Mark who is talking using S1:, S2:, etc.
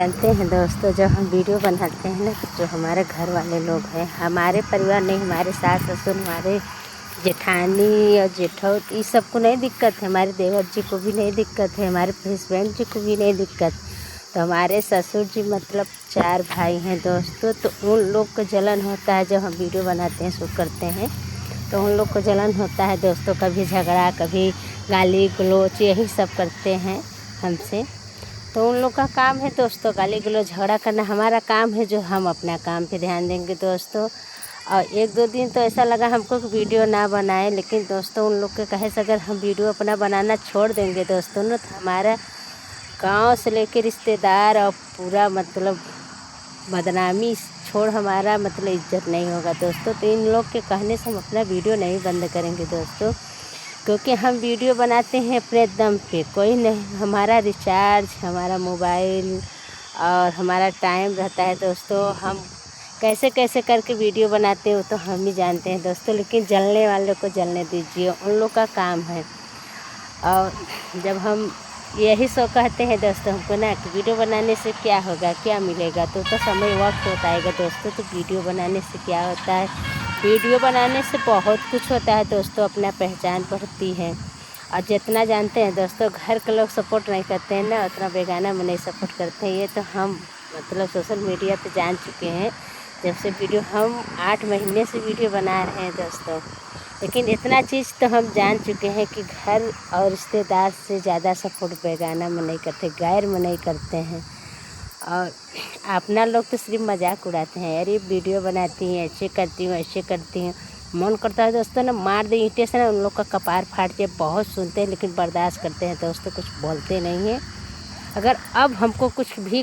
S1: जानते हैं दोस्तों, जब हम वीडियो बनाते हैं ना तो जो हमारे घर वाले लोग हैं, हमारे परिवार नहीं, हमारे सास ससुर, हमारे जेठानी और जेठौत, ये सबको नहीं दिक्कत है। हमारे देवर जी को भी नहीं दिक्कत है, हमारे हस्बैंड जी को भी नहीं दिक्कत। तो हमारे ससुर जी मतलब 4 भाई हैं दोस्तों, तो उन लोग को जलन होता है जब हम वीडियो बनाते हैं, शूट करते हैं तो उन लोग को जलन होता है दोस्तों। कभी झगड़ा, कभी गाली गलौज, यही सब करते हैं हमसे। तो उन लोग का काम है दोस्तों गाली गलौज झगड़ा करना, हमारा काम है जो हम अपना काम पे ध्यान देंगे दोस्तों। और 1-2 दिन तो ऐसा लगा हमको कि वीडियो ना बनाए, लेकिन दोस्तों उन लोग के कहे से अगर हम वीडियो अपना बनाना छोड़ देंगे दोस्तों ना, तो हमारा गांव से लेके रिश्तेदार और पूरा मतलब बदनामी छोड़ हमारा मतलब इज्जत नहीं होगा दोस्तों। तो इन लोग के कहने से हम अपना वीडियो नहीं बंद करेंगे दोस्तों, क्योंकि हम वीडियो बनाते हैं अपने दम पे। कोई नहीं, हमारा रिचार्ज, हमारा मोबाइल और हमारा टाइम रहता है दोस्तों। हम कैसे कैसे करके वीडियो बनाते हैं वो तो हम ही जानते हैं दोस्तों, लेकिन जलने वालों को जलने दीजिए, उन लोग का काम है। और जब हम यही सो कहते हैं दोस्तों हमको ना कि वीडियो बनाने से क्या होगा, क्या मिलेगा, तो समय वक्त होता है दोस्तों। तो वीडियो बनाने से क्या होता है, वीडियो बनाने से बहुत कुछ होता है दोस्तों। अपना पहचान बढ़ती है। और जितना जानते हैं दोस्तों, घर के लोग सपोर्ट नहीं करते हैं ना, उतना बेगाना में नहीं सपोर्ट करते हैं। ये तो हम मतलब सोशल मीडिया पे जान चुके हैं। जब से वीडियो हम 8 महीने से वीडियो बना रहे हैं दोस्तों, लेकिन इतना चीज़ तो हम जान चुके हैं कि घर और रिश्तेदार से ज़्यादा सपोर्ट बेगाना में नहीं करते, गैर में नहीं करते हैं। और अपना लोग तो सिर्फ मजाक उड़ाते हैं, अरे वीडियो बनाती हैं, ऐसे करती हूँ, ऐसे करती हूँ। मन करता है दोस्तों ना मार दे ईंटे से ना, उन लोग का कपार फाट जाए। बहुत सुनते हैं लेकिन बर्दाश्त करते हैं दोस्तों, कुछ बोलते नहीं हैं। अगर अब हमको कुछ भी